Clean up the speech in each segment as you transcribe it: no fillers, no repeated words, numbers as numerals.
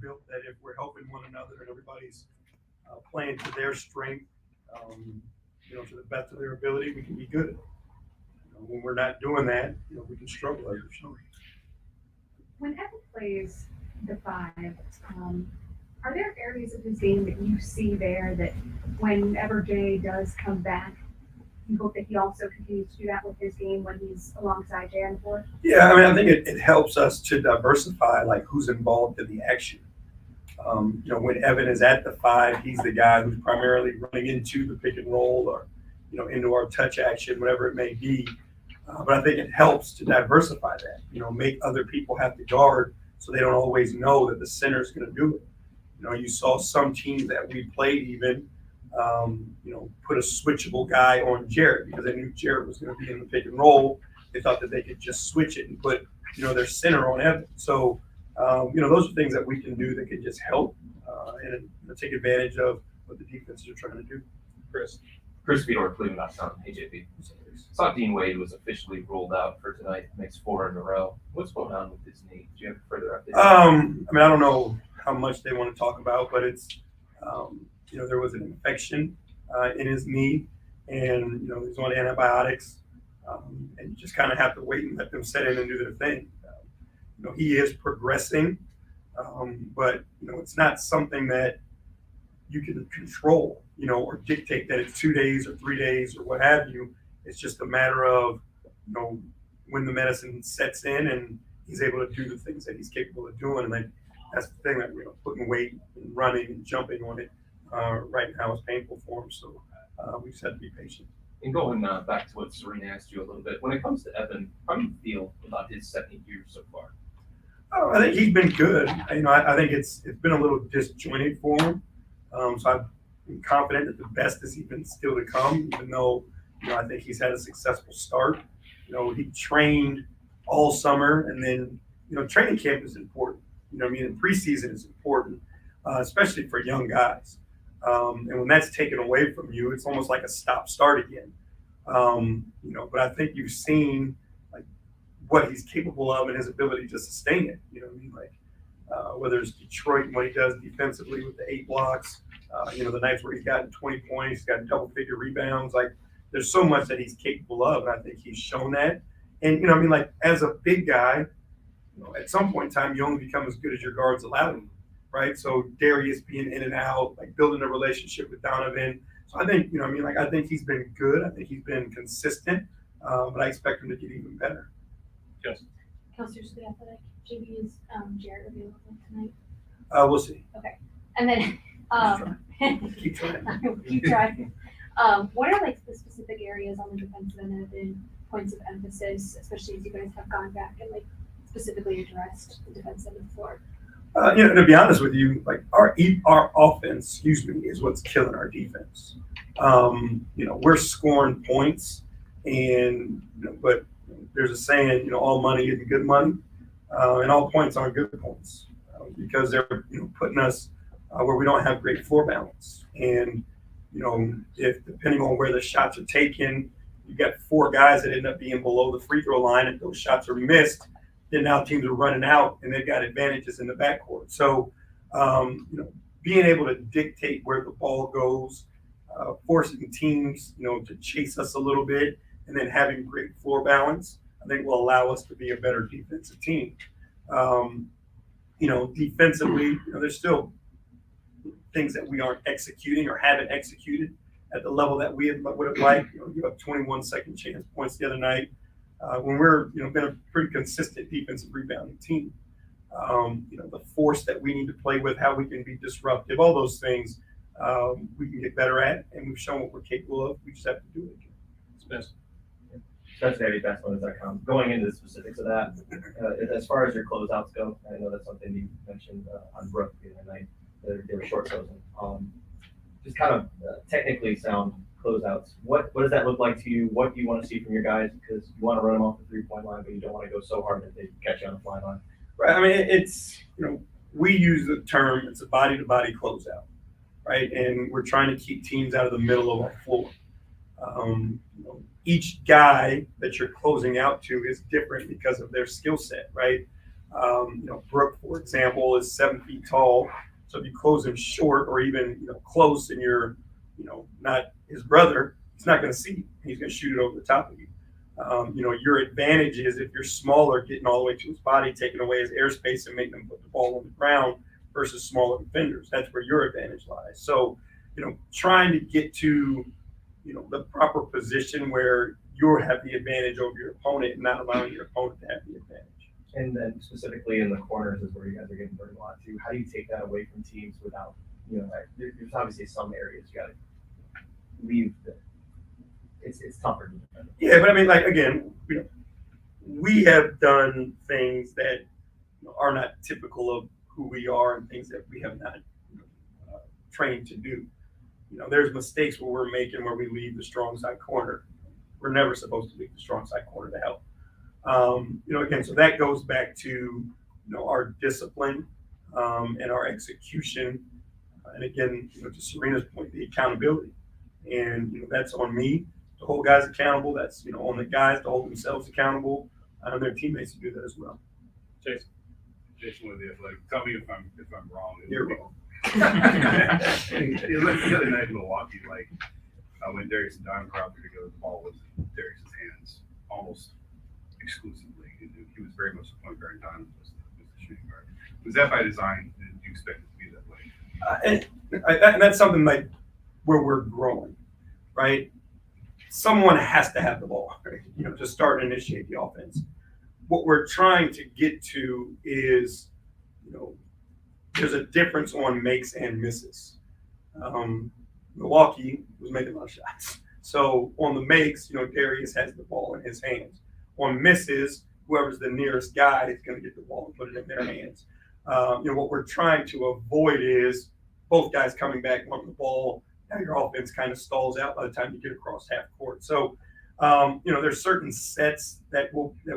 built that if we're helping one another and everybody's playing to their strength, to the best of their ability, we can be good. When we're not doing that, we can struggle as we've shown. When Evan plays the five, are there areas of his game that you see there that whenever Jay does come back, you hope that he also continues to do that with his game when he's alongside Jay on the floor? Yeah, I mean, I think it helps us to diversify like who's involved in the action. When Evan is at the five, he's the guy who's primarily running into the pick and roll or, into our touch action, whatever it may be. But I think it helps to diversify that, make other people have to guard so they don't always know that the center is going to do it. You saw some teams that we played even, put a switchable guy on Jarrett because they knew Jarrett was going to be in the pick and roll. They thought that they could just switch it and put, their center on Evan. So, those are things that we can do that can just help and take advantage of what the defenses are trying to do. Chris Fedor, Cleveland.com, AJP. Saw Dean Wade was officially ruled out for tonight, makes 4 in a row. What's going on with his knee? Do you have further updates? I don't know how much they want to talk about, but it's, there was an infection in his knee, and, he's on antibiotics, and you just kind of have to wait and let them set in and do their thing. He is progressing, but, it's not something that you can control, or dictate that it's 2 days or 3 days or what have you. It's just a matter of, when the medicine sets in and he's able to do the things that he's capable of doing. And that's the thing that, putting weight and running and jumping on it right now is painful for him. So we just have to be patient. And going back to what Serena asked you a little bit, when it comes to Evan, how do you feel about his second year so far? Oh, I think he's been good. I think it's been a little disjointed for him. So I'm confident that the best is even still to come, even though, I think he's had a successful start. He trained all summer, and then, training camp is important. And preseason is important, especially for young guys. And when that's taken away from you, it's almost like a stop-start again. But I think you've seen like what he's capable of and his ability to sustain it. Whether it's Detroit and what he does defensively with the 8 blocks, the nights where he's gotten 20 points, he's got double-figure rebounds. There's so much that he's capable of, and I think he's shown that. And, as a big guy, at some point in time, you only become as good as your guards allow you, right? So Darius being in and out, building a relationship with Donovan. So I think, I think he's been good. I think he's been consistent, but I expect him to get even better. Yes. Kelsey's the athletic. JB, is Jared available tonight? We'll see. Okay. And then Keep trying. keep trying. What are the specific areas on the defensive end that have been points of emphasis, especially as you guys have gone back and specifically addressed the defense end of the floor? To be honest with you, our offense, is what's killing our defense. We're scoring points, and but there's a saying, all money isn't good money, and all points aren't good points because they're putting us where we don't have great floor balance. And if depending on where the shots are taken, you got 4 guys that end up being below the free throw line, and those shots are missed. Then now teams are running out, and they've got advantages in the backcourt. So, being able to dictate where the ball goes, forcing teams, to chase us a little bit, and then having great floor balance, I think will allow us to be a better defensive team. Defensively, there's still things that we aren't executing or haven't executed at the level that we would have liked. Give up 21 second chance points the other night. When we're, been a pretty consistent defensive rebounding team. The force that we need to play with, how we can be disruptive, all those things we can get better at, and we've shown what we're capable of. We just have to do it again. Basketball.com. Going into the specifics of that, as far as your closeouts go, I know that's something you mentioned on Brook the other night. They were short closing. Just kind of technically sound closeouts. What does that look like to you? What do you want to see from your guys? Because you want to run them off the 3-point line, but you don't want to go so hard that they catch you on the fly line. Right. I mean, it's, we use the term, it's a body-to-body closeout, right? And we're trying to keep teams out of the middle of our floor. Each guy that you're closing out to is different because of their skill set, right? Brooke, for example, is 7 feet tall. So if you close him short or even, close and you're, not his brother, he's not going to see you. He's going to shoot it over the top of you. Your advantage is if you're smaller, getting all the way to his body, taking away his airspace and making him put the ball on the ground versus smaller defenders. That's where your advantage lies. So, trying to get to, the proper position where you have the advantage over your opponent and not allowing your opponent to have the advantage. And then specifically in the corners is where you guys are getting burned a lot too. How do you take that away from teams without, there's obviously some areas you got to leave. It's tougher to defend. Yeah, but I mean, again, we have done things that are not typical of who we are and things that we have not trained to do. There's mistakes where we're making where we leave the strong side corner. We're never supposed to leave the strong side corner to help. Again, so that goes back to, our discipline and our execution. And again, to Serena's point, the accountability. And, that's on me to hold guys accountable. That's, on the guys to hold themselves accountable and their teammates to do that as well. Jason with the Athletic. Tell me if I'm wrong. You're wrong. It looked the other night in Milwaukee, when Darius and Don Crawford together, the ball was in Darius's hands almost exclusively. He was very much the point guard, and Don was the shooting guard. Was that by design? Did you expect it to be that way? And that's something where we're growing, right? Someone has to have the ball, right? To start and initiate the offense. What we're trying to get to is, there's a difference on makes and misses. Milwaukee was making a lot of shots. So on the makes, Darius has the ball in his hands. On misses, whoever's the nearest guy is going to get the ball and put it in their hands. What we're trying to avoid is both guys coming back wanting the ball. Now your offense kind of stalls out by the time you get across half court. So, there's certain sets that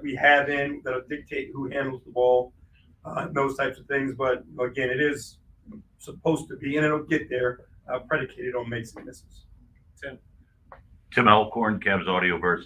we have in that'll dictate who handles the ball, those types of things. But again, it is supposed to be, and it'll get there, predicated on makes and misses. Tim Elkhorn, Cavs Audioverse.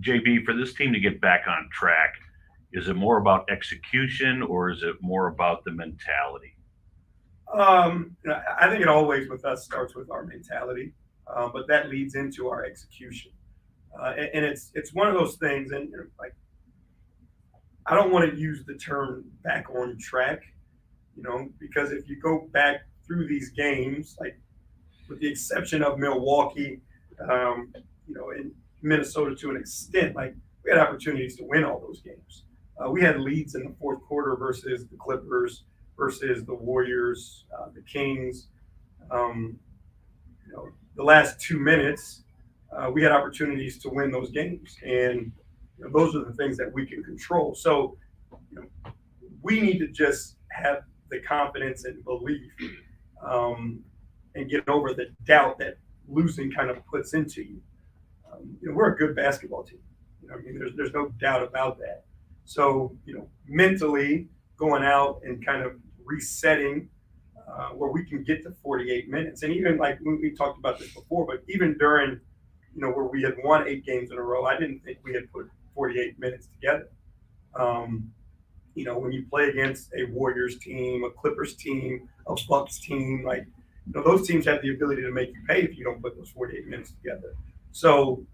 JB, for this team to get back on track, is it more about execution or is it more about the mentality? I think it always with us starts with our mentality, but that leads into our execution. And it's one of those things, and I don't want to use the term back on track, because if you go back through these games, with the exception of Milwaukee, in Minnesota to an extent, we had opportunities to win all those games. We had leads in the fourth quarter versus the Clippers, versus the Warriors, the Kings. The last 2 minutes, we had opportunities to win those games, and those are the things that we can control. So, we need to just have the confidence and belief, and get over the doubt that losing kind of puts into you. We're a good basketball team. There's no doubt about that. So, mentally going out and kind of resetting where we can get to 48 minutes. And even we talked about this before, but even during, where we had won 8 games in a row, I didn't think we had put 48 minutes together. When you play against a Warriors team, a Clippers team, a Bucks team, those teams have the ability to make you pay if you don't put those 48 minutes together. So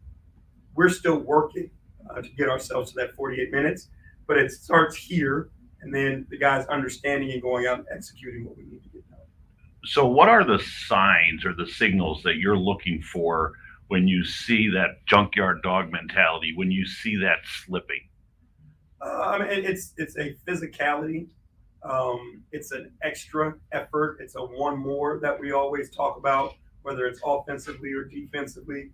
we're still working to get ourselves to that 48 minutes, but it starts here, and then the guys understanding and going out and executing what we need to get done. So what are the signs or the signals that you're looking for when you see that junkyard dog mentality, when you see that slipping? It's a physicality. It's an extra effort. It's a one more that we always talk about, whether it's offensively or defensively.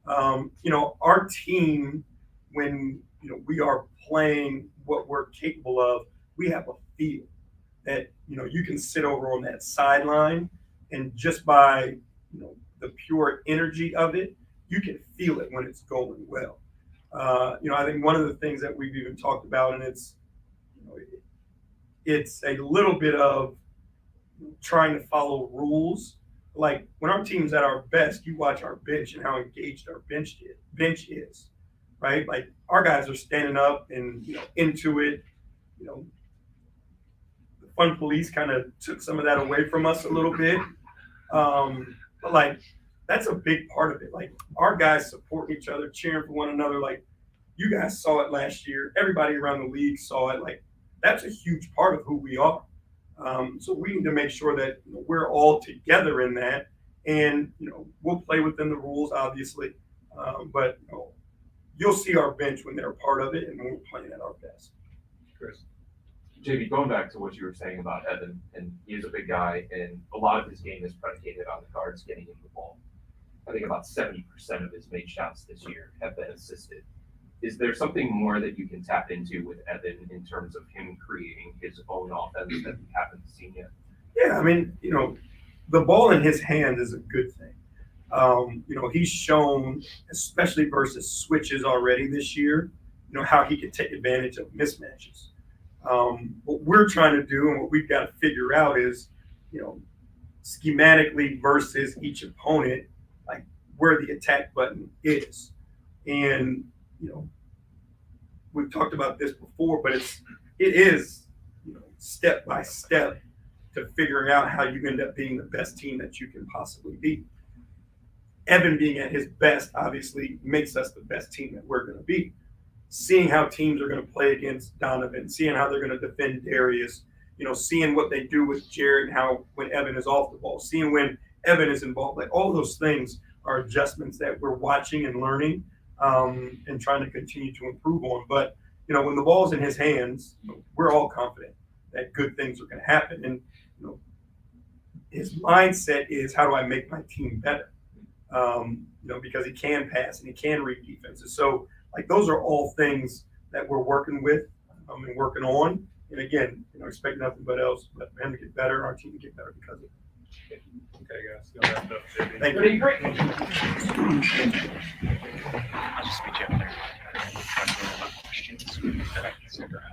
Our team, when we are playing what we're capable of, we have a feel that you can sit over on that sideline, and just by the pure energy of it, you can feel it when it's going well. I think one of the things that we've even talked about, and it's a little bit of trying to follow rules. Like when our team's at our best, you watch our bench and how engaged our bench is, right? Like our guys are standing up and into it. Fun Police kind of took some of that away from us a little bit. But like, that's a big part of it. Like, our guys support each other, cheering for one another. Like, you guys saw it last year. Everybody around the league saw it. Like, that's a huge part of who we are. So we need to make sure that we're all together in that. And, we'll play within the rules, obviously. But you'll see our bench when they're a part of it and when we're playing at our best. Chris. JB, going back to what you were saying about Evan, and he is a big guy, and a lot of his game is predicated on the guards getting him the ball. I think about 70% of his made shots this year have been assisted. Is there something more that you can tap into with Evan in terms of him creating his own offense that we haven't seen yet? Yeah, I mean, the ball in his hand is a good thing. He's shown, especially versus switches already this year, how he can take advantage of mismatches. What we're trying to do and what we've got to figure out is, schematically versus each opponent, like where the attack button is. And, we've talked about this before, but it is, step by step to figuring out how you end up being the best team that you can possibly be. Evan being at his best obviously makes us the best team that we're going to be. Seeing how teams are going to play against Donovan, seeing how they're going to defend Darius, seeing what they do with Jared and how when Evan is off the ball, seeing when Evan is involved, like all those things are adjustments that we're watching and learning and trying to continue to improve on. But, when the ball's in his hands, we're all confident that good things are going to happen. And, his mindset is, how do I make my team better? Because he can pass and he can read defenses. So, like, those are all things that we're working with and working on. And again, expect nothing but else, but for him to get better, our team to get better because of it. Okay, guys, go wrap it up. Thank you. Great.